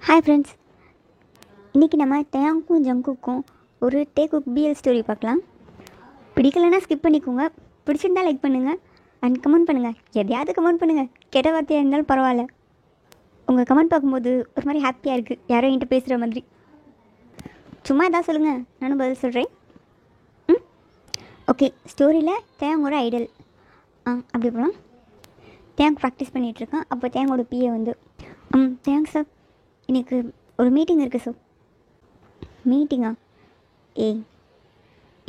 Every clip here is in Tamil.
ஹாய் ஃப்ரெண்ட்ஸ், இன்றைக்கி நம்ம டேங்க்கும் ஜங்குக்கும் ஒரு டேக்குக் பிஎல் ஸ்டோரி பார்க்கலாம். பிடிக்கலைன்னா ஸ்கிப் பண்ணிக்கோங்க, பிடிச்சிருந்தா லைக் பண்ணுங்கள் அண்ட் கமெண்ட் பண்ணுங்கள். எதையாவது கமெண்ட் பண்ணுங்கள், கெட்ட வார்த்தையாக இருந்தாலும் பரவாயில்ல. உங்கள் கமெண்ட் பார்க்கும்போது ஒரு மாதிரி ஹாப்பியாக இருக்குது, யாரோ என்கிட்ட பேசுகிற மாதிரி. சும்மா எதாவது சொல்லுங்கள், நானும் பதில் சொல்கிறேன். ஓகே, ஸ்டோரியில் தேங்கோட ஐடல் அப்படி போகலாம். தேங்க் ப்ராக்டிஸ் பண்ணிகிட்ருக்கான். அப்போ தேங்கோட பிஏ வந்து தேங்க்ஸ் சார், இன்றைக்கி ஒரு மீட்டிங் இருக்குது சார். மீட்டிங்கா?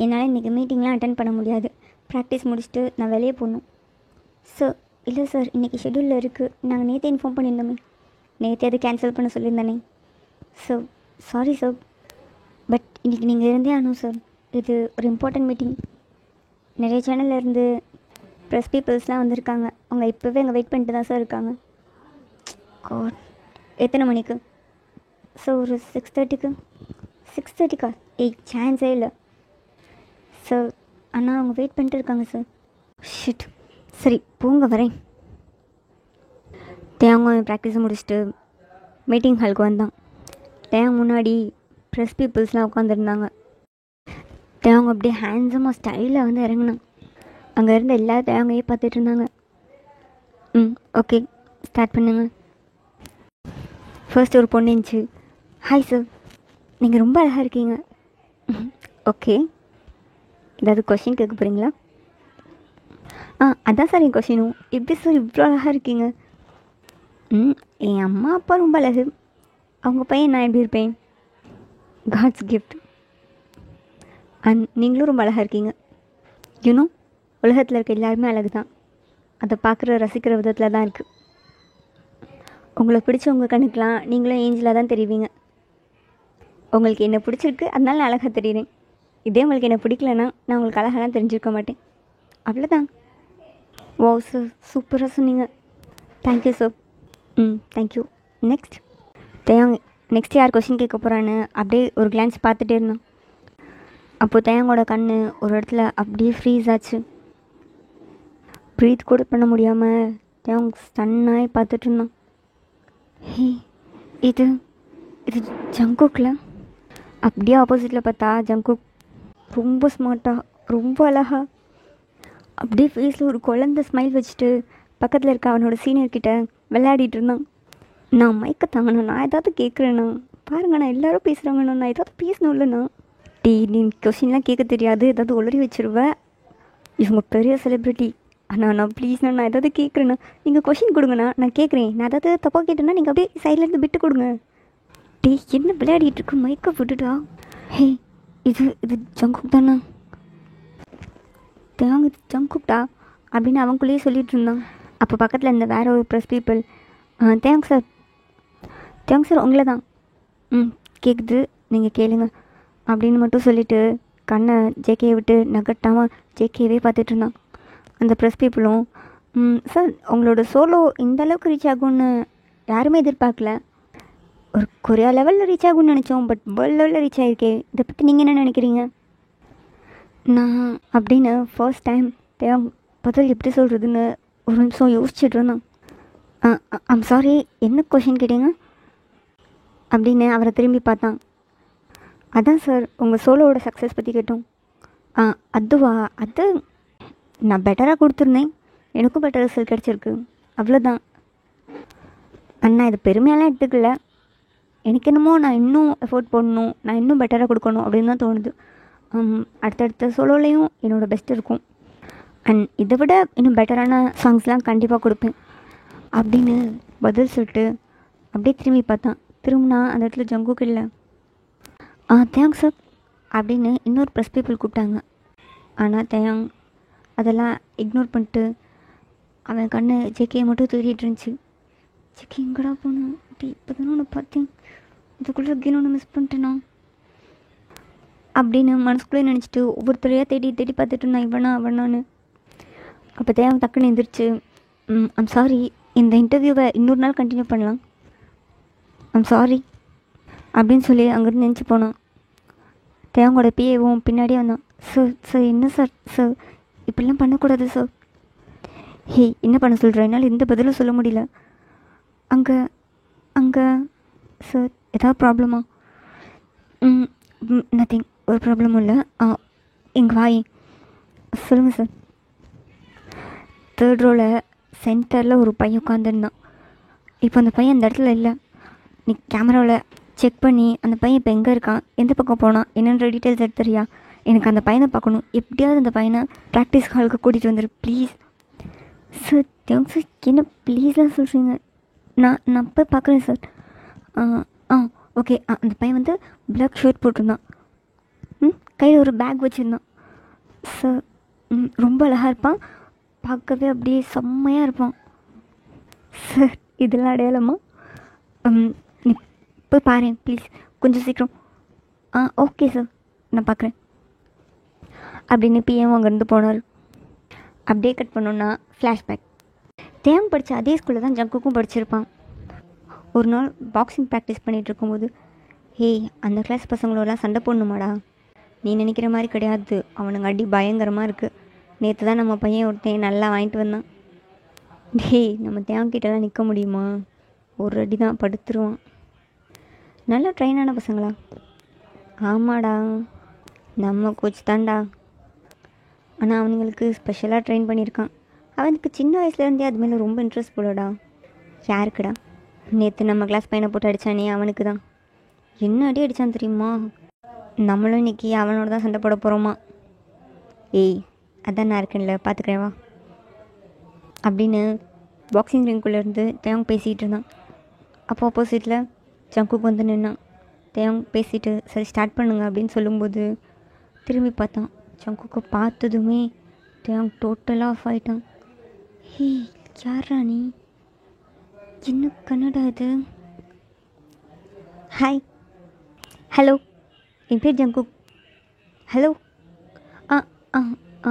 என்னால் இன்றைக்கி மீட்டிங்லாம் அட்டன் பண்ண முடியாது. ப்ராக்டிஸ் முடிச்சுட்டு நான் வெளியே போகணும். சார் இல்லை சார், இன்றைக்கி ஷெட்யூலில் இருக்குது. நாங்கள் நேற்றே இன்ஃபார்ம் பண்ணியிருந்தோமே. நேற்றே அதை கேன்சல் பண்ண சொல்லியிருந்தானே. சார் சாரி சார், பட் இன்றைக்கி நீங்கள் இருந்தே ஆகணும் சார். இது ஒரு இம்பார்ட்டன்ட் மீட்டிங். நிறைய சேனலில் இருந்து ப்ரெஸ் பீப்புள்ஸ்லாம் வந்திருக்காங்க. அவங்க இப்போவே அங்கே வெயிட் பண்ணிட்டு தான் சார் இருக்காங்க. காட், எத்தனை மணிக்கு? ஸோ ஒரு 6:30க்கு. 6:30க்கா? சான்ஸே இல்லை சார். அண்ணா அவங்க வெயிட் பண்ணிட்டு இருக்காங்க சார். ஷிட், சரி போங்க, வரேன். தேங்க ப்ராக்டிஸை முடிச்சுட்டு மீட்டிங் ஹாலுக்கு வந்தான். தேங்க முன்னாடி ப்ரெஸ் பீப்புள்ஸ்லாம் உட்காந்துருந்தாங்க. தேங்க அப்படியே ஹேண்ட்ஸமாக ஸ்டைலாக வந்து இறங்கினான். அங்கே இருந்த எல்லா தேங்கையே பார்த்துட்டு இருந்தாங்க. ஓகே, ஸ்டார்ட் பண்ணுங்க. ஃபர்ஸ்ட் ஒரு பொண்ணு இருந்துச்சு. ஹாய் சார், நீங்கள் ரொம்ப அழகாக இருக்கீங்க. ஓகே, ஏதாவது கொஷின் கேட்க போகிறீங்களா? அதான் சார் என் கொஷினும். எப்படி சார் இவ்வளோ அழகாக இருக்கீங்க? என் அம்மா அப்பா ரொம்ப அழகு. அவங்க பையன் நான் எப்படி இருப்பேன்? God's gift. அண்ட் நீங்களும் ரொம்ப அழகாக இருக்கீங்க. யூனோ, உலகத்தில் இருக்க எல்லாருமே அழகு தான். அதை பார்க்குற ரசிக்கிற விதத்தில் தான் இருக்குது. உங்களை பிடிச்சவங்க கண்ணுக்கெலாம் நீங்களும் ஏஞ்சலாக தான் தெரிவிங்க. உங்களுக்கு என்ன பிடிச்சிருக்கு, அதனால நான் அழகாக தெரியுறேன். இதே உங்களுக்கு என்ன பிடிக்கலன்னா நான் உங்களுக்கு அழகாலாம் தெரிஞ்சிருக்க மாட்டேன். அவ்வளோதான். ஓ சார், சூப்பராக சொன்னீங்க. Thank you sir. Thank you. Next next யார் கொஷின் கேட்க போகிறான்னு அப்படியே ஒரு கிளான்ஸ் பார்த்துட்டே இருந்தோம். அப்போது தேங்கோட கண் ஒரு இடத்துல அப்படியே ஃப்ரீஸ் ஆச்சு. ப்ரீத் கூட பண்ண முடியாமல் தேங்க ஸ்டன்னாகி பார்த்துட்டு இருந்தான். இது இது ஜங்குக்கில். அப்படியே ஆப்போசிட்டில் பார்த்தா ஜங்குக் ரொம்ப ஸ்மார்ட்டாக, ரொம்ப அழகா, அப்படியே ஃபேஸில் ஒரு குழந்த ஸ்மைல் வச்சுட்டு பக்கத்தில் இருக்க அவனோட சீனியர்கிட்ட விளையாடிட்டு இருந்தான். நான் மயக்க தாங்கண்ணா, நான் ஏதாவது கேட்குறேண்ணா, பாருங்கண்ணா எல்லோரும் பேசுகிறாங்கண்ணா, நான் ஏதாவது பேசணும் இல்லைண்ணா. நீ கொஷின்லாம் கேட்க தெரியாது, ஏதாவது உளறி வச்சுருவேன். இவங்க பெரிய செலிப்ரிட்டி. நான் ப்ளீஸ்ண்ணா, நான் ஏதாவது கேட்குறேண்ணா, நீங்கள் கொஷின் கொடுங்கண்ணா, நான் கேட்குறேன். நான் ஏதாவது தப்பாக கேட்டேன்னா நீங்கள் அப்படியே சைட்லேருந்து விட்டு கொடுங்க. என்ன விளையாடிட்டு இருக்கு, மைக்க விட்டுட்டா. இது ஜங்குக் தானே? தேங்க ஜங்குக்டா அப்படின்னு அவங்களுக்குள்ளேயே சொல்லிட்டு இருந்தான். அப்போ பக்கத்தில் இருந்த வேற ஒரு ப்ரெஸ் பீப்புள், தேங்க்ஸ் சார் உங்களை தான். கேட்குது, நீங்கள் கேளுங்க அப்படின்னு மட்டும் சொல்லிவிட்டு கண்ணை ஜேகேயை விட்டு நகட்டாமல் ஜேகேவே பார்த்துட்டு இருந்தான். அந்த ப்ரெஸ் பீப்புளும், சார் உங்களோட சோலோ இந்த அளவுக்கு ரீச் ஆகும்னு யாருமே எதிர்பார்க்கல. ஒரு கொரியா லெவலில் ரீச் ஆகும்னு நினச்சோம், பட் வேர்ல்டு லெவலில் ரீச் ஆகிருக்கே. இதை பற்றி நீங்கள் என்ன நினைக்கிறீங்க? நான் அப்படின்னு ஃபர்ஸ்ட் டைம் பதில் எப்படி சொல்கிறதுன்னு ஒரு நிமிஷம் யோசிச்சுட்டு இருந்தோம். ஐம் சாரி, என்ன கொஷின் கேட்டீங்க அப்படின்னு அவரை திரும்பி பார்த்தான். அதான் சார் உங்கள் சோலோவோட சக்ஸஸ் பற்றி கேட்டோம். அதுவா, அது நான் பெட்டராக கொடுத்துருந்தேன், எனக்கும் பெட்டர் ரிசல்ட் கிடச்சிருக்கு, அவ்வளோதான். அண்ணா இது பெருமையெல்லாம் எடுத்துக்கல. எனக்கு என்னமோ நான் இன்னும் எஃபோர்ட் போடணும், நான் இன்னும் பெட்டராக கொடுக்கணும் அப்படின்னு தான் தோணுது. அடுத்தடுத்த சோலோலையும் என்னோடய பெஸ்ட் இருக்கும். அண்ட் இதை விட இன்னும் பெட்டரான சாங்ஸ்லாம் கண்டிப்பாக கொடுப்பேன் அப்படின்னு பதில் சொல்லிட்டு அப்படியே திரும்பி பார்த்தான். திரும்பினா அந்த இடத்துல ஜங்குக் இல்லை. தேங்க்ஸ் சார் அப்படின்னு இன்னொரு ப்ரெஸ் பீப்புள் கூப்பிட்டாங்க. ஆனால் தேங் அதெல்லாம் இக்னோர் பண்ணிட்டு அவன் கண்ணு ஜேகேயை மட்டும் தேடிட்டு இருந்துச்சு. ஜேகே எங்கடா போனேன், அப்படி இப்போ தானே ஒன்று பார்த்தேன், இதுக்குள்ளே அகெயின் ஒன்று மிஸ் பண்ணிட்டேனா அப்படின்னு மனசுக்குள்ளே நினச்சிட்டு ஒவ்வொருத்தரையாக தேடி பார்த்துட்டு இருந்தான், இவனான்னு. அப்போ தேவன் டக்குன்னு எந்திரிச்சு, ஐம் சாரி, இந்த இன்டர்வியூவை இன்னொரு நாள் கண்டினியூ பண்ணலாம், ஐம் சாரி அப்படின்னு சொல்லி அங்கேருந்து நினச்சி போனான். தேவங்கோட பிஏவும் பின்னாடியே வந்தான். சார் என்ன சார் இப்படிலாம் பண்ணக்கூடாது சார். என்ன பண்ண சொல்கிறேன், என்னால் எந்த பதிலும் சொல்ல முடியல. அங்கே சார் ஏதாவது ப்ராப்ளமா? நத்திங், ஒரு ப்ராப்ளமும் இல்லை. இங்கே வாய். சொல்லுங்கள் சார். 3rd ரோவில் சென்டரில் ஒரு பையன் உட்காந்துருந்தான். இப்போ அந்த பையன் அந்த இடத்துல இல்லை. நீ கேமராவில் செக் பண்ணி அந்த பையன் இப்போ எங்கே இருக்கான், எந்த பக்கம் போனான், என்னென்ற டீட்டெயில்ஸ் எடுத்துறியா? எனக்கு அந்த பையனை பார்க்கணும். எப்படியாவது அந்த பையனை ப்ராக்டிஸ் ஹாலுக்கு கூட்டிகிட்டு வந்துடு ப்ளீஸ். Sir thanks sir. என்ன ப்ளீஸ்லாம் சொல்கிறீங்க? நான் போய் பார்க்குறேன் சார். ஓகே. அந்த பையன் வந்து பிளாக் ஷர்ட் போட்டிருந்தான். கையில் ஒரு பேக் வச்சுருந்தான் சார். ரொம்ப அழகாக இருப்பான், பார்க்கவே அப்படியே செம்மையாக இருப்பான் சார். இதெல்லாம் அடையாளமா? நீ போய் பாரு ப்ளீஸ், கொஞ்சம் சீக்கிரம். ஓகே சார், நான் பார்க்குறேன் அப்படின்னு பிஎம் அங்கேருந்து போனார். அப்படியே கட் பண்ணோன்னா ஃப்ளாஷ்பேக். தேம் படித்த அதே ஸ்கூலில் தான் ஜங்குக்கும் படிச்சிருப்பான். ஒரு நாள் பாக்ஸிங் ப்ராக்டிஸ் பண்ணிகிட்டு இருக்கும்போது, ஹேய், அந்த கிளாஸ் பசங்களோடலாம் சண்டை போடணுமாடா? நீ நினைக்கிற மாதிரி கிடையாது, அவனுங்க அடி பயங்கரமாக இருக்குது. நேற்று தான் நம்ம பையன் ஒருத்தன் நல்லா வாங்கிட்டு வந்தான். டேய், நம்ம தேங்கிட்டலாம் நிற்க முடியுமா? ஒரு அடி தான் படுத்துருவான். நல்லா ட்ரெயினான பசங்களா? ஆமாடா, நம்ம கோச் தான்டா. ஆனால் அவனுங்களுக்கு ஸ்பெஷலாக ட்ரெயின் பண்ணியிருக்கான். அவனுக்கு சின்ன வயசுலேருந்தே அது மேலே ரொம்ப இன்ட்ரெஸ்ட் போலடா. யாருக்குடா? நேற்று நம்ம கிளாஸ் பையனை போட்டு அடித்தானே, அவனுக்கு தான். என்ன அடி அடித்தான் தெரியுமா? நம்மளும் இன்றைக்கி அவனோட தான் சண்டை போட போகிறோமா. ஏய், அதான் நான் இருக்கேன்ல, பார்த்துக்கிறேன் வா அப்படின்னு பாக்ஸிங் ரிங்குள்ளேருந்து தேவங் பேசிகிட்டு இருந்தான். அப்போ ஆப்போசிட்டில் ஜங்குக்கு வந்து நின்னான். தேவங் பேசிட்டு சரி ஸ்டார்ட் பண்ணுங்க அப்படின்னு சொல்லும்போது திரும்பி பார்த்தான். ஜங்குக்கு பார்த்ததுமே தேவங் டோட்டலாக ஆஃப் ஆகிட்டான். ஹே, யாரா நீ? என்ன கன்னடா இது? ஹாய், ஹலோ, என் பேர் ஜங்குக். ஹலோ.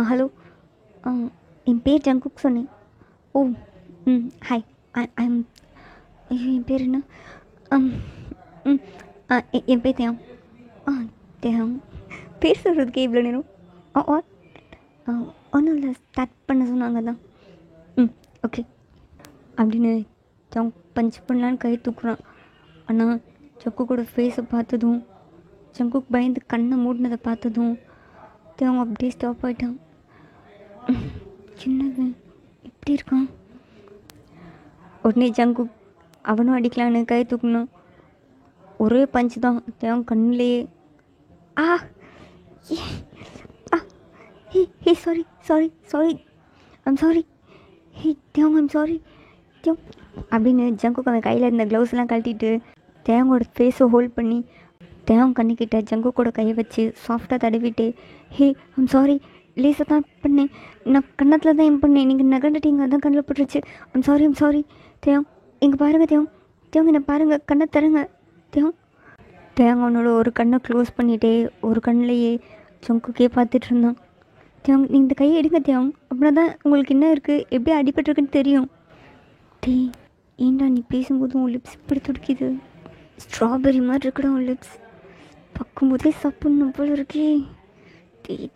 ஹலோ, என் பேர் ஜங்குக் சொன்னேன். ஓ, ஹாய், ஐம். ஐயோ, என் பேர் என்ன? என் பேர் தேவம். தேவம் பேர் சொல்கிறதுக்கே இவ்வளோ நேரம். ஒன்றும் இல்லை, ஸ்டார்ட் பண்ண சொன்னாங்க தான். ஓகே அப்படின்னு ஜங்க் பஞ்ச் பண்ணலான்னு கை தூக்குறான். ஆனால் ஜங்குக்கோட ஃபேஸை பார்த்ததும், ஜங்குக் பயந்து கண்ணை மூடினதை பார்த்ததும் தேவன் அப்படியே ஸ்டாப் ஆகிட்டான். சின்னது இப்படி இருக்கான். உடனே ஜங்குக் அவனும் அடிக்கலான்னு கை தூக்கணும். ஒரே பஞ்சு தான் தேவன் கண்ணிலேயே. Hey sorry sorry sorry I'm sorry. Hey தேவங், ஐம் சாரி தேவ் அப்படின்னு ஜங்குக் அவன் கையில் இருந்த க்ளவுஸ்லாம் கழட்டிட்டு தேவங்கோட ஃபேஸை ஹோல்ட் பண்ணி தேவன் கண்ணிக்கிட்ட ஜங்குக்கோட கையை வச்சு சாஃப்டாக தடவிட்டு, ஹே ஐம் சாரி, லேசாக தான் பண்ணேன், நான் கன்னத்தில் தான் பண்ணேன், நீங்கள் நகண்டுட்டீங்க, அதான் கண்ணில் போட்டுருச்சு, ஐம் சாரி ஐம் சாரி. தேவம் இங்கே பாருங்கள் தேவம், தேவங்க என்ன பாருங்கள், கண்ணை தருங்க தேவம். தேவங்க அவனோட ஒரு கண்ணை க்ளோஸ் பண்ணிகிட்டே ஒரு கண்ணிலேயே ஜங்குக்கே பார்த்துட்டு இருந்தான். தேவங்க, நீங்கள் இந்த கையை எடுங்க தேவம், அப்படின்னா தான் உங்களுக்கு என்ன இருக்குது, எப்படி அடிபட்டிருக்குன்னு தெரியும். ஏன்டா நீ பேசும்போது உன் லிப்ஸ் இப்படி துடிக்குது? ஸ்ட்ராபெரி மாதிரி இருக்குடா உன் லிப்ஸ், பார்க்கும்போதே சாப்பிட்ணும் போல இருக்கே.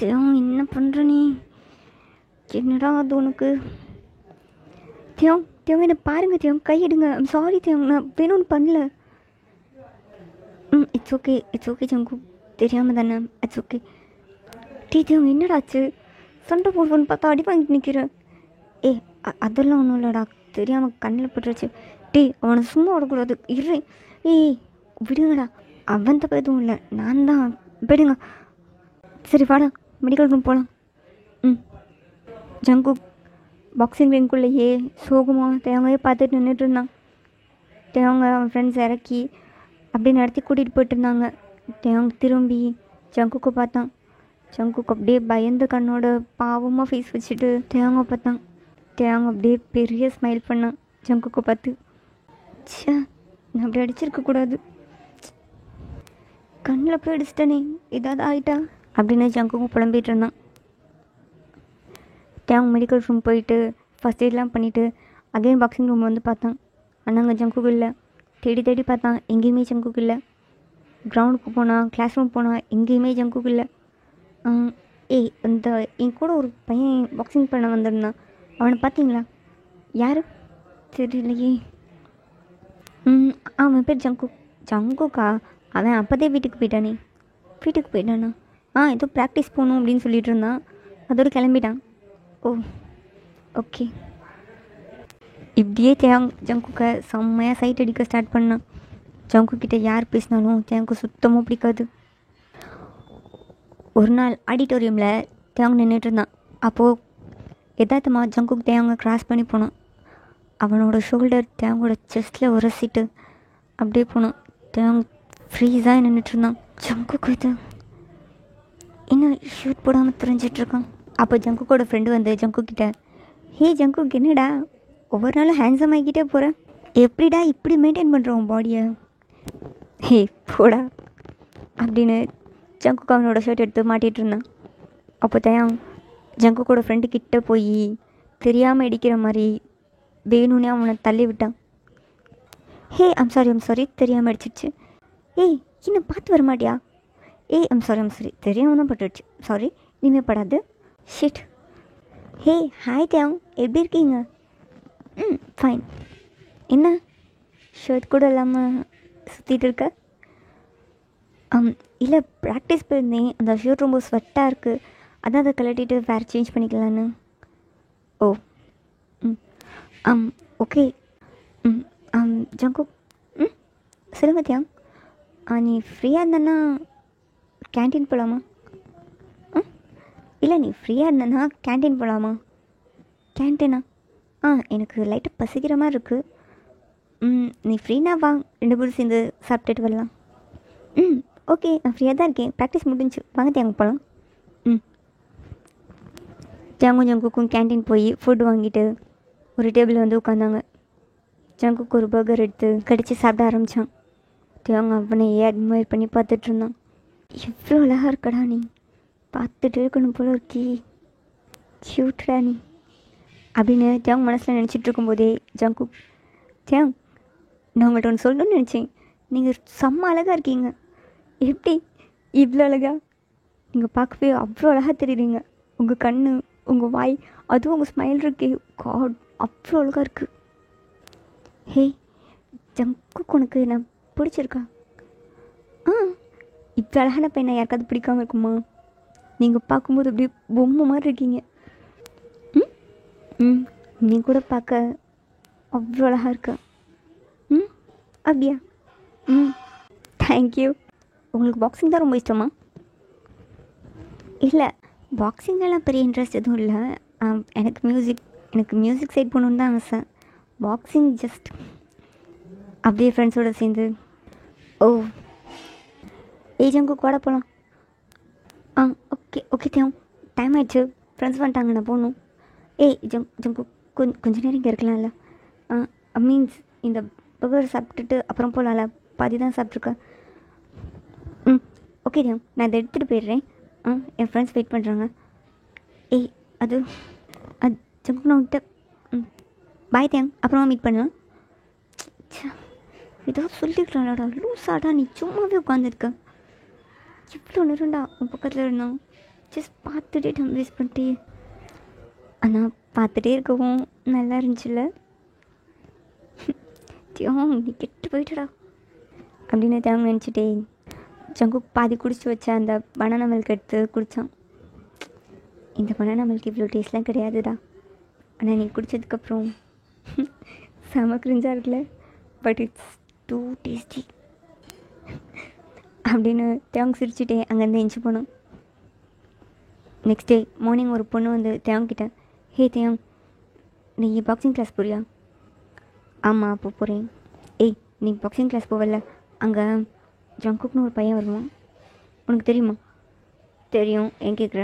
தேவம் என்ன பண்ணுற நீ? என்னடா அது உனக்கு? தேவம் தேவங்க என்ன பாருங்க தேவம், கை எடுங்க. ஐம் சாரி தேவம், நான் வேணும்னு பண்ணல. இட்ஸ் ஓகே இட்ஸ் ஓகே ஜங்கு, தெரியாமல் தானே, இட்ஸ் ஓகே. தேவங்க என்னடாச்சு? சண்டை போடுவோன்னு பார்த்தா அடி வாங்கிட்டு நிற்கிறேன். அதெல்லாம் ஒன்றும் இல்லைடா, தெரியாமல் கண்ணில் பட்டுருச்சு. அவனை சும்மா விடக்கூடாது, இரு. விடுங்கடா, அவன் தப்பு எதுவும் இல்லை, நான் தான். விடுங்க. சரி வாடா, மெடிக்கல் ரூம் போகலாம். ஜங்கு பாக்ஸிங் ரிங்குள்ளேயே சோகமாக தேவங்கையே பார்த்துட்டு நின்றுட்டு இருந்தான். தேவங்க அவன் ஃப்ரெண்ட்ஸ் இறக்கி அப்படி நடத்தி கூட்டிகிட்டு போயிட்டு இருந்தாங்க. தேவங்க திரும்பி ஜங்குக்கு பார்த்தான். ஜங்குக்கு அப்படியே பயந்த கண்ணோட பாவமாக ஃபேஸ் வச்சுட்டு தேவங்க பார்த்தான். தேவங்க அப்படியே பெரிய ஸ்மைல் பண்ணான் ஜங்குக்கு பார்த்து. ச்சே, நான் அப்படி அடிச்சிருக்கக்கூடாது, கண்ணில் போய் அடிச்சிட்டனே, ஏதாவது ஆகிட்டா அப்படின்னு ஜங்குக்கும் புலம்பிகிட்டு இருந்தான். தேவங்க மெடிக்கல் ரூம் போயிட்டு ஃபஸ்ட் எய்ட்லாம் பண்ணிவிட்டு அகைன் பாக்ஸிங் ரூம் வந்து பார்த்தான். ஆனால் அங்கே ஜங்குக்கு இல்லை. தேடி தேடி பார்த்தான், எங்கேயுமே ஜங்குக்கு இல்லை. கிரவுண்டுக்கு போனான், கிளாஸ் ரூம் போனான், எங்கேயுமே ஜங்குக்கு இல்லை. இந்த என் கூட ஒரு பையன் பாக்ஸிங் பண்ண வந்திருந்தான், அவனை பார்த்தீங்களா? யார் தெரியலையே. அவன் பேர் ஜங்கு. ஜங்குக்கா அவன் அப்போதே வீட்டுக்கு போயிட்டானே. வீட்டுக்கு போயிட்டானா? ஏதோ ப்ராக்டிஸ் போகணும் அப்படின்னு சொல்லிட்டு இருந்தான். அதோடு கிளம்பிட்டான். ஓ ஓகே. இப்படியே ஜங்குக்கை செம்மையாக சைட் அடிக்க ஸ்டார்ட் பண்ணான். ஜங்குக்கிட்ட யார் பேசினாலும் தேங்கு சுத்தமாக பிடிக்காது. ஒரு நாள் ஆடிட்டோரியமில் தேங்கு நின்றுட்டு இருந்தான். அப்போது எதார்த்தமாக ஜங்குக் தேங்க க்ராஸ் பண்ணி போனான். அவனோட ஷோல்டர் தேங்கோட செஸ்ட்டில் உரசிட்டு அப்படியே போனான். தேங்க் ஃப்ரீஸாக நின்றுட்டுருந்தான். ஜங்குக் இது இன்னும் ஷூட் போடாமல் தெரிஞ்சிட்ருக்கான். அப்போ ஜங்குக்கோட ஃப்ரெண்டு வந்து ஜங்குக்கிட்ட, ஹே ஜங்குக், என்னடா ஒவ்வொரு நாளும் ஹேண்ட்ஸம் ஆகிக்கிட்டே போகிறேன், எப்படிடா இப்படி மெயின்டைன் பண்ணுற உன் பாடியை? ஹே போடா அப்படின்னு ஜங்குக் அவனோட ஷர்ட் எடுத்து மாட்டிகிட்டு இருந்தான். அப்போ தயாங் ஜங்குக்கோட ஃப்ரெண்டு கிட்டே போய் தெரியாமல் அடிக்கிற மாதிரி வேணும்னே அவனை தள்ளி விட்டான். ஹே ஐம் சாரி தெரியாமல் அடிச்சிடுச்சு. ஏய் இன்னும் பார்த்து வர மாட்டியா? ஏய் ஐம் சாரி தெரியாமல் தான் பட்டுடுச்சு, சாரி, இனிமேல் படாது. ஷிட். ஹே ஹாய் தேவ், எப்படி இருக்கீங்க? ஃபைன். என்ன ஷர்ட் கூட இல்லாமல் சுற்றிட்டு இருக்க? இல்லை ப்ராக்டிஸ் போயிருந்தேன், அந்த ஷர்ட் ரொம்ப ஸ்வெட்டாக இருக்குது, அதான் அதை கழட்டிட்டு வேறு சேஞ்ச் பண்ணிக்கலான்னு. ஓ ஓகே. ஜங்குக், சொல்லுங்க தியாங். நீ ஃப்ரீயாக இருந்தேன்னா கேன்டீன் போகலாமா? இல்லை நீ ஃப்ரீயாக இருந்தேன்னா கேன்டீன் போகலாமா? கேன்டீனா? எனக்கு லைட்டாக பசிக்கிற மாதிரி இருக்குது. நீ ஃப்ரீனா வா, 2 பேரும் சேர்ந்து சாப்பிட்டுட்டு வரலாம். ஓகே, நான் ஃப்ரீயாக தான் இருக்கேன், ப்ராக்டிஸ் முடிஞ்சு, வாங்க தேங்க போகலாம். ஜங்குக்கும் கேன்டீன் போய் ஃபுட் வாங்கிட்டு ஒரு டேபிளில் வந்து உட்காந்தாங்க. ஜங்குக்கு ஒரு பர்கர் எடுத்து கடித்து சாப்பிட ஆரம்பித்தான். தேவங்க அவனையே அட்மையர் பண்ணி பார்த்துட்ருந்தான். எவ்வளோ அழகாக இருக்கடா நீ, பார்த்துட்டு இருக்கணும் போல இருக்கி, க்யூட்டா நீ அப்படின்னு தேவங்க மனசில் நினச்சிட்டு இருக்கும்போதே ஜங்குக், தேவ் நான் உங்கள்கிட்ட ஒன்று சொல்லணும்னு நினச்சேன், நீங்கள் செம்ம அழகாக இருக்கீங்க. எப்படி இவ்வளோ அழகா? நீங்கள் பார்க்கவே அவ்வளோ அழகாக தெரியுறீங்க. உங்கள் கண், உங்கள் வாய், அதுவும் உங்கள் ஸ்மைல் இருக்கே, காட் அவ்வளோ அழகாக இருக்குது. ஹே ஜங்குக், உனக்கு நான் பிடிச்சிருக்கா? இப்போ அழகான பையனை யாருக்காவது பிடிக்காமல் இருக்குமா? நீங்கள் பார்க்கும்போது அப்படியே பொம்மை மாதிரி இருக்கீங்க. நீ கூட பார்க்க அவ்வளோ அழகாக இருக்க. அப்படியா? தேங்க்யூ. உங்களுக்கு பாக்ஸிங் தான் ரொம்ப இஷ்டமா? இல்லை, பாக்ஸிங்கெல்லாம் பெரிய இன்ட்ரெஸ்ட் எதுவும் இல்லை. எனக்கு மியூசிக் சைட் போகணுன்னு தான் ஆசை. பாக்ஸிங் ஜஸ்ட் அப்படியே ஃப்ரெண்ட்ஸோடு சேர்ந்து. ஓ ஜங்குக் கூட போகலாம். ஓகே தேவ், டைம் ஆயிடுச்சு, ஃப்ரெண்ட்ஸ் வந்துட்டாங்க, நான் போகணும். ஜங்குக் கொஞ்ச நேரம் இங்கே இருக்கலாம்ல? மீன்ஸ் இந்த பர்கர் சாப்பிட்டுட்டு அப்புறம் போகலாம்ல, பாதி தான் சாப்பிட்ருக்கேன். ஓகே தேவ், நான் இதை எடுத்துகிட்டு போயிடுறேன். என் ஃப்ரெண்ட்ஸ் வெயிட் பண்ணுறாங்க. அது ஜங்குக் நான் விட்ட. பாய் தேவ், அப்புறமா மீட் பண்ணலாம். ஏதாவது சொல்லிக்கலாம்டா, லூஸாடா நீ, சும்மாவே உட்காந்துருக்க. இவ்வளோ நேரம்டா உன் பக்கத்தில் இருந்தான், ஜஸ்ட் பார்த்துட்டே டைம் வேஸ்ட் பண்ணிட்டே. ஆனால் பார்த்துட்டே இருக்கவும் நல்லா இருந்துச்சுல்ல? நீ கெட்டு போயிட்டடா அப்படின்னு தேவங்க நினச்சிட்டே ஜங்குக் பாதி குடிச்சு வச்ச அந்த பனானா மில்க் எடுத்து குடித்தான். இந்த பனானா மில்க் இவ்வளோ டேஸ்ட்லாம் கிடையாதுடா, ஆனால் நீ குடித்ததுக்கப்புறம் செம கிரிஞ்சாக இருக்குல்ல, பட் இட்ஸ் டூ டேஸ்டி அப்படின்னு தேவங்க சிரிச்சுட்டே அங்கேருந்து எஞ்சி போனோம். நெக்ஸ்ட் டே மார்னிங் ஒரு பொண்ணு வந்து தேவங்கிட்ட, ஹே தேவ், நீ பாக்ஸிங் கிளாஸ் போறியா? ஆமாம் அப்போ போகிறேன். நீ பாக்ஸிங் கிளாஸ் போவல, அங்கே ஜங்குக்னு ஒரு பையன் வருவான், உனக்கு தெரியுமா? தெரியும், ஏன் கேட்குற?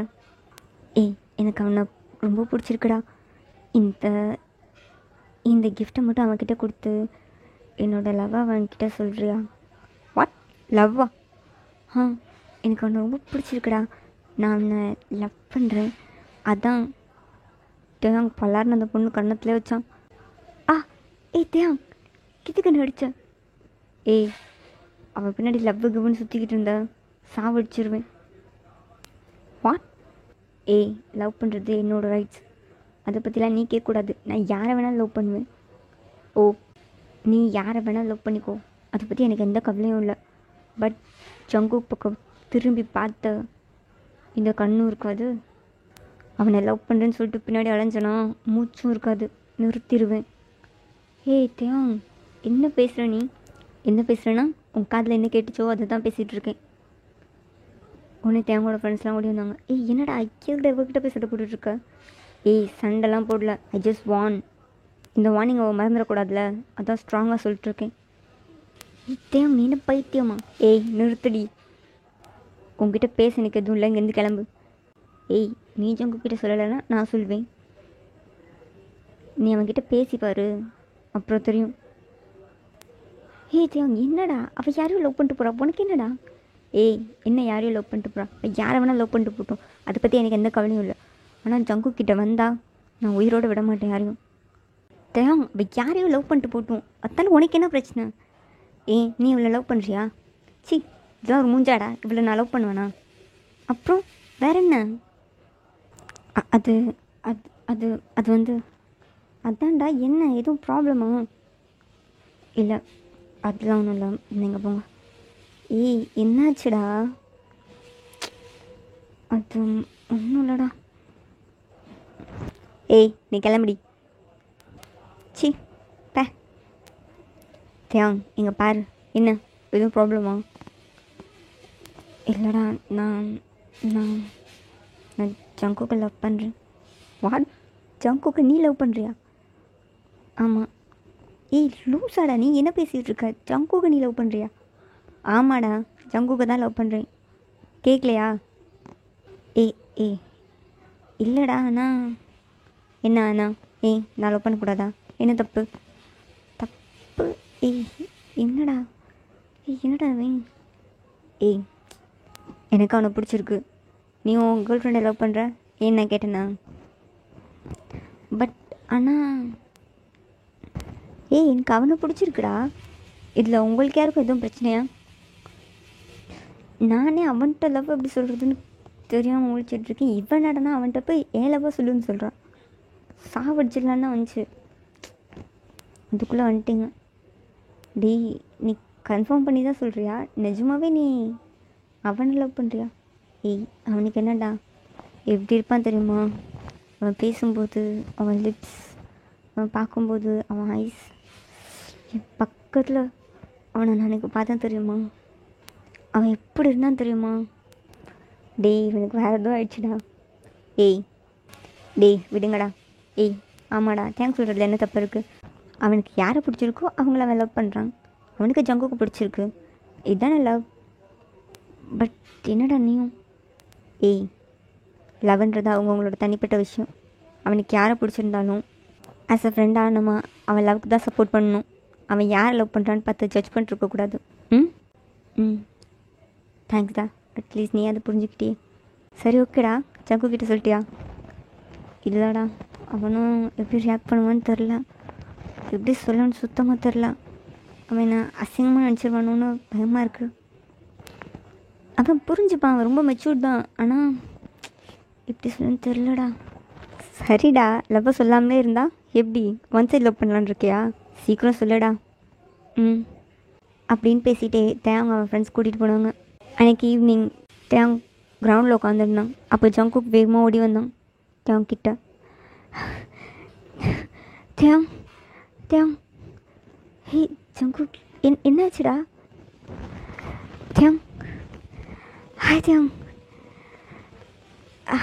எனக்கு அவனை ரொம்ப பிடிச்சிருக்குடா, இந்த கிஃப்ட்டை மட்டும் அவன்கிட்ட கொடுத்து என்னோடய லவ்வை அவன்கிட்ட சொல்கிறியா? வாட், லவ்வா? எனக்கு அவனை ரொம்ப பிடிச்சிருக்குடா, நான் அவனை லவ் பண்ணுறேன். அதான் தேவங் பல்லாருன்னு அந்த பொண்ணு கண்ணத்துலேயே வச்சான். தேவங் கித்துக்கண்ணு அடித்தேன். அவன் பின்னாடி லவ்வு கிவ்னு சுற்றிக்கிட்டு இருந்த சாவடிச்சிருவேன். வாட்? லவ் பண்ணுறது என்னோடய ரைட்ஸ், அதை பற்றிலாம் நீ கேட்கக்கூடாது. நான் யாரை வேணாலும் லவ் பண்ணுவேன். நீ யாரை வேணாலும் லவ் பண்ணிக்கோ, அதை பற்றி எனக்கு எந்த கவலையும் இல்லை. பட் ஜங்குக் பக்கம் திரும்பி பார்த்த இந்த கண்ணும் இருக்காது. அவனை லவ் பண்ணுறேன்னு சொல்லிட்டு பின்னாடி அலைஞ்சனா மூச்சும் இருக்காது, நிறுத்திடுவேன். ஏய் தியாங், என்ன பேசுகிற நீ? என்ன பேசுகிறேன்னா உன் காதில் என்ன கேட்டுச்சோ அதை தான் பேசிகிட்டு இருக்கேன். உடனே தேங்கோட ஃப்ரெண்ட்ஸ்லாம் ஓடி வந்தாங்க. ஏய் என்னடா ஐக்கியக்கிட்ட இவகிட்ட போய் சண்டை போட்டுட்ருக்க? ஏய் சண்டைலாம் போடல, ஐ ஜஸ்ட் வார்ன். இந்த வார்னிங் அவள் மறந்துடக்கூடாதுல, அதான் ஸ்ட்ராங்காக சொல்லிட்டுருக்கேன். தேம் நீ என்ன பைத்தியமா? ஏய் நிறுத்தடி, உங்ககிட்ட பேச எனக்கு எதுவும் இல்லை, இங்கேருந்து கிளம்பு. ஏய் நீ உங்ககிட்ட சொல்லலைன்னா நான் சொல்வேன். நீ அவன்கிட்ட பேசிப்பாரு, அப்புறம் தெரியும். ஏய் தேவ் என்னடா, அவள் யாரையும் லவ் பண்ணிட்டு போகிறா, உனக்கு என்னடா? ஏய் என்ன யாரையும் லவ் பண்ணிட்டு போகிறா? யாரை வேணால் லவ் பண்ணிட்டு போட்டோம், அதை பற்றி எனக்கு எந்த கவலையும் இல்லை. ஆனால் ஜங்குக் கிட்ட வந்தா நான் உயிரோடு விட மாட்டேன் யாரையும். தேவ் அவள் யாரையும் லவ் பண்ணிட்டு போட்டோம், அதால உனக்கு என்ன பிரச்சனை? ஏய் நீ இவ்வளோ லவ் பண்ணுறியா? சி இதெல்லாம் ஒரு மூஞ்சாடா, இவ்வளோ நான் லவ் பண்ணுவேனா? அப்புறம் வேற என்ன? அது அது அது அது வந்து அதான்டா. என்ன எதுவும் ப்ராப்ளமா? இல்லை அதெல்லாம் ஒன்றும் இல்லை, நீங்கள் போங்க. ஏய் என்னாச்சுடா? அது ஒன்றும் இல்லைடா. ஏய் நீ கிளம்புடி. சி பே. தியாங் இங்கே பாரு, என்ன எதுவும் ப்ராப்ளமா? இல்லைடா, நான் நான் நான் ஜங்குக்கை லவ் பண்ணுறேன். வாட், ஜங்குக்கை நீ லவ் பண்ணுறியா? ஆமாம். ஏய் லூஸாடா நீ, என்ன பேசிகிட்டு இருக்க? ஜங்குக்கை நீ லவ் பண்ணுறியா? ஆமாடா ஜங்குக்கை தான் லவ் பண்ணுறேன், கேட்கலையா? ஏய் ஏய் இல்லைடா அண்ணா. என்ன அண்ணா? ஏய் நான் லவ் பண்ணக்கூடாதா? என்ன தப்பு? தப்பு? ஏய் என்னடா? ஏய் என்னடா அவன்? ஏய் எனக்கு அவனை பிடிச்சிருக்கு, நீ உன் கேர்ள் ஃப்ரெண்டை லவ் பண்ணுற, ஏன் நான் கேட்டேண்ணா? பட் ஆனால் ஏய் எனக்கு அவனை பிடிச்சிருக்குடா, இதில் உங்களுக்கு யாருக்கும் எதுவும் பிரச்சனையா? நானே அவன்கிட்ட லவ் எப்படி சொல்கிறதுன்னு தெரியாமல் முழிச்சிட்ருக்கேன். இவன் நடனா அவன்கிட்ட போய் ஏன் லவ்வாக சொல்லுன்னு சொல்கிறான். சாவடிச்சிடலான்னு வந்துச்சு, அதுக்குள்ளே வந்துட்டீங்க. டேய் நீ கன்ஃபார்ம் பண்ணி தான் சொல்கிறியா? நிஜமாவே நீ அவனை லவ் பண்ணுறியா? ஏய் அவனுக்கு என்னடா எப்படி இருப்பான் தெரியுமா? அவன் பேசும்போது, அவன் லிப்ஸ், அவன் பார்க்கும்போது, அவன் ஐஸ், என் பக்கத்தில் அவனை நான் எனக்கு பார்த்தா தெரியுமா? அவன் எப்படி இருந்தான் தெரியுமா? டேய் இவனுக்கு வேறு எதுவும் ஆயிடுச்சுடா. ஏய் டேய் விடுங்கடா. ஏய் ஆமாடா, தேங்க்ஸ் சொல்கிறதுல என்ன தப்பு இருக்குது? அவனுக்கு யாரை பிடிச்சிருக்கோ அவங்கள அவன் லவ் பண்ணுறான். அவனுக்கு ஜங்குக்கு பிடிச்சிருக்கு, இதுதானே லவ். பட் என்னடா நீயும்? ஏய் லவ்ன்றது அவங்களோட தனிப்பட்ட விஷயம். அவனுக்கு யாரை பிடிச்சிருந்தாலும் ஆஸ் அ ஃப்ரெண்டாக நம்ம அவன் லவ்க்கு தான் சப்போர்ட் பண்ணணும். அவன் யாரை லவ் பண்ணுறான்னு பார்த்து ஜட்ஜ் பண்ணிட்டுருக்கக்கூடாது. ம் ம் தேங்க்ஸ்டா, அட்லீஸ்ட் நீ அதை புரிஞ்சுக்கிட்டே. சரி ஓகேடா, ஜங்கு கிட்ட சொல்லிட்டியா? இல்லைடா, அவனும் எப்படி ரியாக்ட் பண்ணுவான்னு தெரில, எப்படி சொல்லணும்னு சுத்தமாக தெரில. அவன் நான் அசிங்கமாக நினச்சிருவானோன்னு பயமாக இருக்குது. அவன் புரிஞ்சுப்பான், அவன் ரொம்ப மெச்சூர்ட் தான், ஆனால் எப்படி சொல்லணும்னு தெரிலடா. சரிடா, லவ்வை சொல்லாமலே இருந்தா எப்படி? ஒன் சைட் லவ் பண்ணலான்னு இருக்கியா? சீக்கிரம் சொல்லுடா. ம் அப்படின்னு பேசிகிட்டே தேங்க அவன் ஃப்ரெண்ட்ஸ் கூட்டிகிட்டு போனாங்க. அன்றைக்கி ஈவினிங் தேங் கிரவுண்டில் உட்காந்துருந்தான். அப்போ ஜங்குக் வேகமாக ஓடி வந்தான் தேங் கிட்ட. தேங் தேங் ஹே ஜங்குக் என்னாச்சுடா? தேங் ஹாய் தேங்.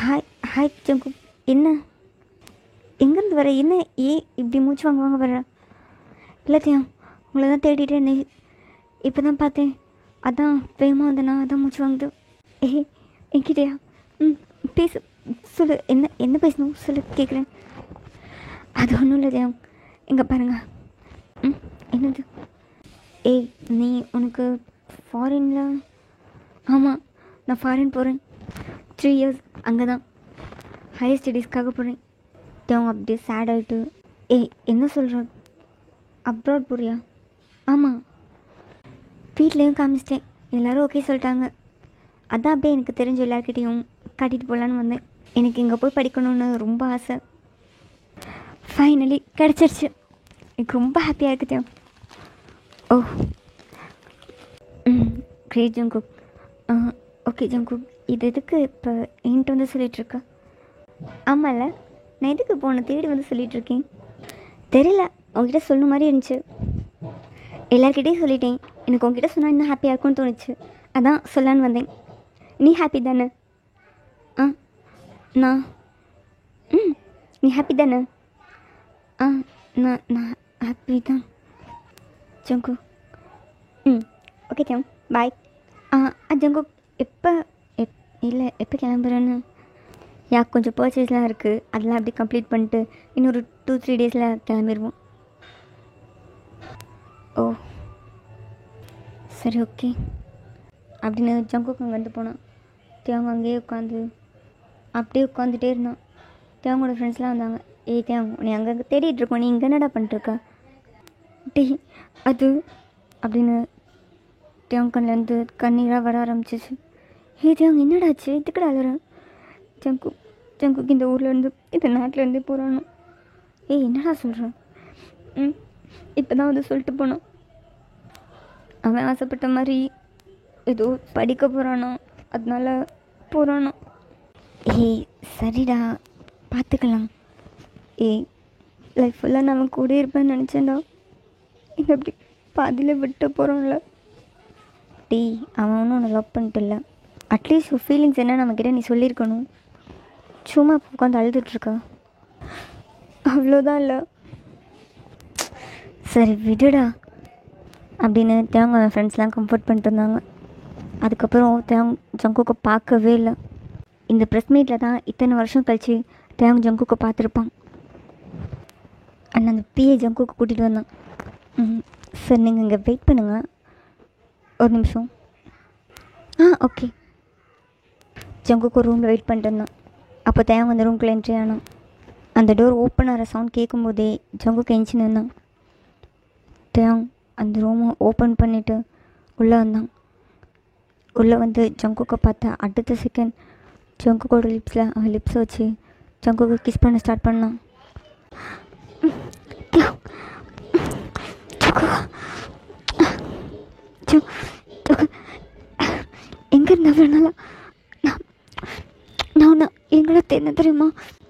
ஹாய் ஹாய் ஜங்குக், என்ன எங்கேருந்து வர? என்ன ஏன் இப்படி மூச்சு வாங்க வர? இல்லை தேங், உங்களை தான் தேடிட்டே இருந்தேன், இப்போ தான் பார்த்தேன், அதான் வேகமாக வந்தேண்ணா, அதான் மூச்சு வாங்குது. என்கிட்டயா? ம் பேசு, சொல்லு, என்ன பேசணும் சொல்லு, கேட்குறேன். அது ஒன்றும் இல்லை தேவ், எங்கே பாருங்க. ம் என்னது? ஏய் நீ உனக்கு ஃபாரினில்? ஆமாம் நான் ஃபாரின் போகிறேன், 3 இயர்ஸ் அங்கே தான் ஹையர் ஸ்டடீஸ்க்காக போகிறேன். தேவ் அப்படியே சேட் ஆகிட்டு, ஏய் என்ன சொல்கிற, அப்ராட் போறியா? ஆமாம், வீட்லேயும் காமிச்சிட்டேன், எல்லோரும் ஓகே சொல்லிட்டாங்க. அதான் அப்படியே எனக்கு தெரிஞ்ச எல்லாருக்கிட்டையும் காட்டிகிட்டு போகலான்னு வந்தேன். எனக்கு இங்கே போய் படிக்கணும்னு ரொம்ப ஆசை. ஃபைனலி கிடச்சிருச்சு, எனக்கு ரொம்ப ஹாப்பியாக இருக்குது. ஓ கிரேட் ஜங்குக். ஓகே ஜங்குக், இது எதுக்கு இப்போ என்கிட்ட வந்து சொல்லிகிட்ருக்க? ஆமாம்ல, நான் எதுக்கு இப்போ உன்னை தேடி வந்து சொல்லிகிட்ருக்கேன்? தெரியல, உங்ககிட்ட சொல்லணும் மாதிரி இருந்துச்சு. எல்லாருக்கிட்டேயும் சொல்லிட்டேன். எனக்கு உங்ககிட்ட சொன்னால் இன்னும் ஹாப்பியாக இருக்கும்னு தோணுச்சு. அதான் சொல்லலான்னு வந்தேன். நீ ஹாப்பி தானே? ஆ நான் நீ ஹாப்பி தானே? ஆ நான் நான் ஹாப்பி தான் ஜங்கு. ஓகே ஜங், பாய். ஜங்கு, இல்லை எப்போ கிளம்புறேன்னு? கொஞ்சம் பர்ச்சேஸ்லாம் இருக்குது, அதெல்லாம் அப்படி கம்ப்ளீட் பண்ணிட்டு இன்னொரு 2-3 டேஸில் கிளம்பிடுவோம். ஓ சரி, ஓகே அப்படின்னு ஜங்குக்கு அங்கே வந்து போனான். தேவங்க அங்கேயே அப்படியே உட்காந்துட்டே இருந்தான். தேவங்களோட ஃப்ரெண்ட்ஸ்லாம் வந்தாங்க. தேவங்க, நீ அங்கங்கே தேடிட்டுருக்கோம், நீ இங்கே என்னடா பண்ணிட்டுருக்க? அது அப்படின்னு தேவங்கன்லேருந்து கண்ணீராக வர ஆரம்பிச்சிச்சு. தேவங்க என்னடாச்சு, இதுக்கடா அழுற? ஜங்குக்கு இந்த ஊர்லேருந்து இந்த நாட்டிலேருந்தே போகிறானோ. என்னடா சொல்கிறேன்? இப்போ தான் வந்து சொல்லிட்டு போனான். அவன் ஆசைப்பட்ட மாதிரி ஏதோ படிக்க போகிறானோ, அதனால போகிறானோ. சரிடா, பார்த்துக்கலாம். லைஃப் ஃபுல்லாக நான் அவன் கூட இருப்பேன்னு நினச்சேன்டா. இங்கே அப்படி பாதியில் விட்டு போகிறோம்ல. அவன் ஒன்றும் உன்னை லவ் பண்ணிட்டு இல்லை. அட்லீஸ்ட் ஒரு ஃபீலிங்ஸ் என்ன நம்மக்கிட்ட நீ சொல்லியிருக்கணும். சும்மா உட்காந்து அழுதுட்ருக்கா, அவ்வளோதான். இல்லை சரி விடுடா அப்படின்னு தேவங்க அவன் ஃப்ரெண்ட்ஸ்லாம் கம்ஃபர்ட் பண்ணிட்டு இருந்தாங்க. அதுக்கப்புறம் ஜங்குக்கை பார்க்கவே இல்லை. இந்த ப்ரெஸ் மீட்டில் தான் இத்தனை வருஷம் கழிச்சு ஜங்குக்கை பார்த்துருப்பான். அண்ணன் அந்த பிஏ ஜங்குக்கு கூட்டிகிட்டு வந்தான். சார் நீங்கள் இங்கே வெயிட் பண்ணுங்கள், ஒரு நிமிஷம். ஓகே. ஜங்குக்கு ஒரு ரூமில் வெயிட் பண்ணிட்டு இருந்தான். அப்போ தேவங்க அந்த ரூம்குள்ளே என்ட்ரி ஆனான். அந்த டோர் ஓப்பன் ஆகிற சவுண்ட் கேட்கும்போதே ஜங்குக்கு எஞ்சி நின்னான். தேவங் அந்த ரூமை ஓப்பன் பண்ணிவிட்டு உள்ளே வந்தான். உள்ளே வந்து ஜங்குக்கை பார்த்தா அடுத்த செகண்ட் ஜங்குக்கோட லிப்ஸில் அவன் லிப்ஸை வச்சு ஜங்குக்கு கிஸ் பண்ண ஸ்டார்ட் பண்ணான். எங்கேருந்து அவ்வளோ நாளா நான் ஒன்று எங்களை என்ன தெரியுமா?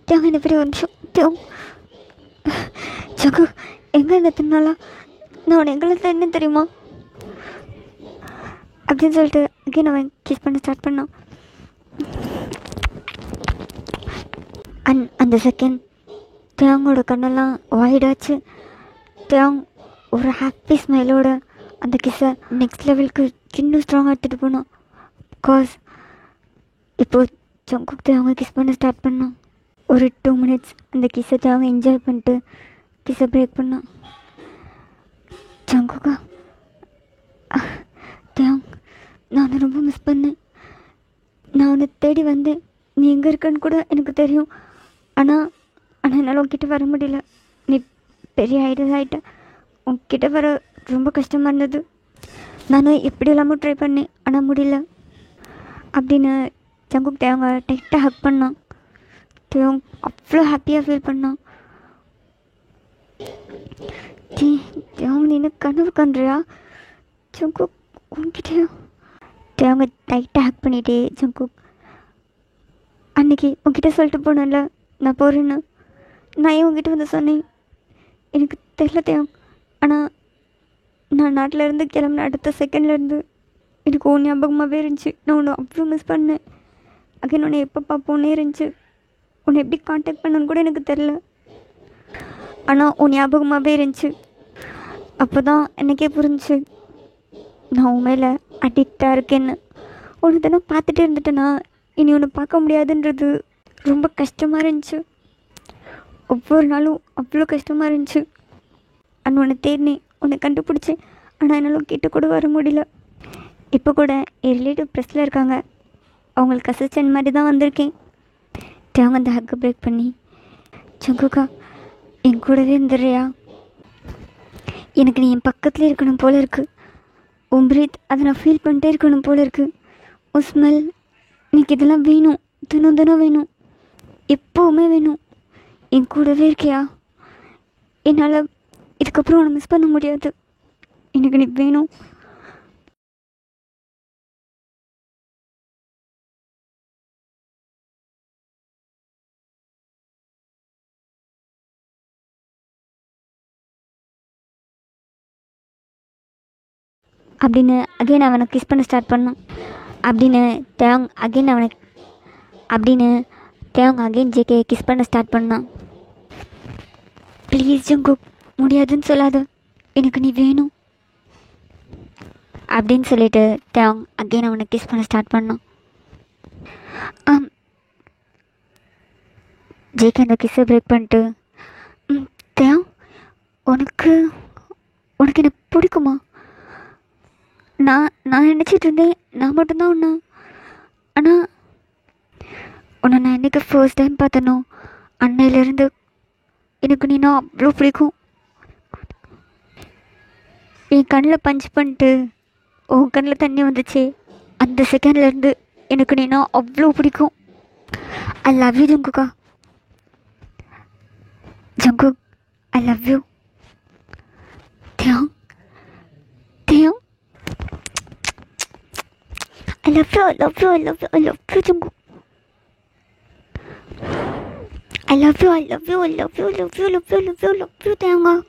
தேவை என்ன பெரிய ஒரு நிமிஷம். ஜங்கு, எங்கே என்ன தின்னாலா? நான் உன்னை எங்களை என்ன தெரியுமா அப்படின்னு சொல்லிட்டு அகெயின் அவன் கிஸ் பண்ண ஸ்டார்ட் பண்ணான். அந்த செகண்ட் தேவங்களோட கண்ணெல்லாம் வாய்டாச்சு. தேவங் ஒரு ஹாப்பி ஸ்மைலோட அந்த கிஸ்ஸை நெக்ஸ்ட் லெவலுக்கு இன்னும் ஸ்ட்ராங்காக எடுத்துகிட்டு போனான். பிகாஸ் இப்போது ஜங்குக்கு தேவங்க கிஸ் பண்ண ஸ்டார்ட் பண்ணான். ஒரு 2 minutes அந்த கிஸ்ஸை தேவங்க என்ஜாய் பண்ணிட்டு கிஸ்ஸை பிரேக் பண்ணான். ஜங்குக்கா, தேவங் நான் உன்னை ரொம்ப மிஸ் பண்ணேன். நான் உன்னை தேடி வந்தேன். நீ எங்கே இருக்கன்னு கூட எனக்கு தெரியும். ஆனால் என்னால் உன்கிட்ட வர முடியல. நீ பெரிய ஐடியா ஆகிட்ட. உன்கிட்ட வர ரொம்ப கஷ்டமாக இருந்தது. நானும் எப்படி இல்லாமல் ட்ரை பண்ணேன், ஆனால் முடியல அப்படின்னு ஜங்குக் தேவங்க டைட்டாக ஹக் பண்ணான். தேவங் அவ்வளோ ஹாப்பியாக ஃபீல் பண்ணான். தேவங்க நீ என்ன கனவு காண்றியா? ஜங்குக் உன்கிட்டயா? தேவங்க டைட்டாக ஹக் பண்ணிட்டே ஜங்குக், அன்றைக்கி உன்கிட்ட சொல்லிட்டு போனேன்ல நான் போகிறேன்னு. நான் ஏன் உங்ககிட்ட வந்து சொன்னேன் எனக்கு தெரியல தேவம். ஆனால் நான் நாட்டில் இருந்து கிளம்புன அடுத்த செகண்ட்லேருந்து எனக்கு உன் ஞாபகமாகவே இருந்துச்சு. நான் உன்னை அவ்வளோ மிஸ் பண்ணேன். அகைன் உன்னை எப்போ பார்ப்போன்னே இருந்துச்சு. உன்னை எப்படி காண்டாக்ட் பண்ணணுன்னு கூட எனக்கு தெரில. ஆனால் உன் ஞாபகமாகவே இருந்துச்சு. அப்போ தான் எனக்கே புரிஞ்சிச்சு நான் உன் மேலே அடிக்டாக இருக்கேன்னு. உன்னை தானே பார்த்துட்டே இருந்துட்டேன்னா இனி உன்னை பார்க்க முடியாதுன்றது ரொம்ப கஷ்டமாக இருந்துச்சு. ஒவ்வொரு நாளும் அவ்வளோ கஷ்டமாக இருந்துச்சு. அண்ட் உன்னை தேடினேன், உன்னை கண்டுபிடிச்சேன். ஆனால் என்னாலும் கிட்ட கூட வர முடியல. இப்போ கூட என் ரிலேட்டிவ் ப்ரெஸ்ஸில் இருக்காங்க, அவங்களுக்கு அசிஸ்டன்ட் மாதிரி தான் வந்திருக்கேன். தேவங்க அந்த ஹக்கை பிரேக் பண்ணி, ஜங்குக்கா என் கூடவே இருந்துடுறியா? எனக்கு நீ என் பக்கத்துலேயே இருக்கணும் போல் இருக்குது. உன் பிரீத் அதை நான் ஃபீல் பண்ணிட்டே இருக்கணும் போல் இருக்குது. உன் ஸ்மெல், எனக்கு இதெல்லாம் வேணும், தினம் தினம் வேணும், எப்போவுமே வேணும். என் கூடவே இருக்கியா? என்னால் இதுக்கப்புறம் உன்னை மிஸ் பண்ண முடியாது. எனக்கு நீ வேணும். அப்படின்னு அகெயின் அவனை கிஸ் பண்ண ஸ்டார்ட் பண்ணான். அப்படின்னு தேவங் அகெயின் ஜேகே கிஸ் பண்ண ஸ்டார்ட் பண்ணான். ப்ளீஸ் ஜங்குக், முடியாதுன்னு சொல்லாத, எனக்கு நீ வேணும் அப்படின்னு சொல்லிட்டு தேவங் அகெயின் அவனை கிஸ் பண்ண ஸ்டார்ட் பண்ணான். ஜேகே அந்த கிஸ்ஸை பிரேக் பண்ணிட்டு, தேவ், உனக்கு என்ன பிடிக்குமா? நான் நினச்சிட்டு இருந்தேன் நான் மட்டும்தான் உன்னை, ஆனால் உன்னை நான் என்றைக்கு ஃபர்ஸ்ட் டைம் பார்த்தனோ அன்னையிலேருந்து எனக்கு நீ நான் அவ்வளோ பிடிக்கும். என் கண்ணில் பஞ்ச் பண்ணிட்டு உன் கண்ணில் தண்ணி வந்துச்சு, அந்த செகண்ட்லேருந்து எனக்கு நீ நான் அவ்வளோ பிடிக்கும். ஐ லவ் யூ ஜங்குக்கா. Jungkook, I love you. Dev, I love you Jungkook. I love you Taeyang.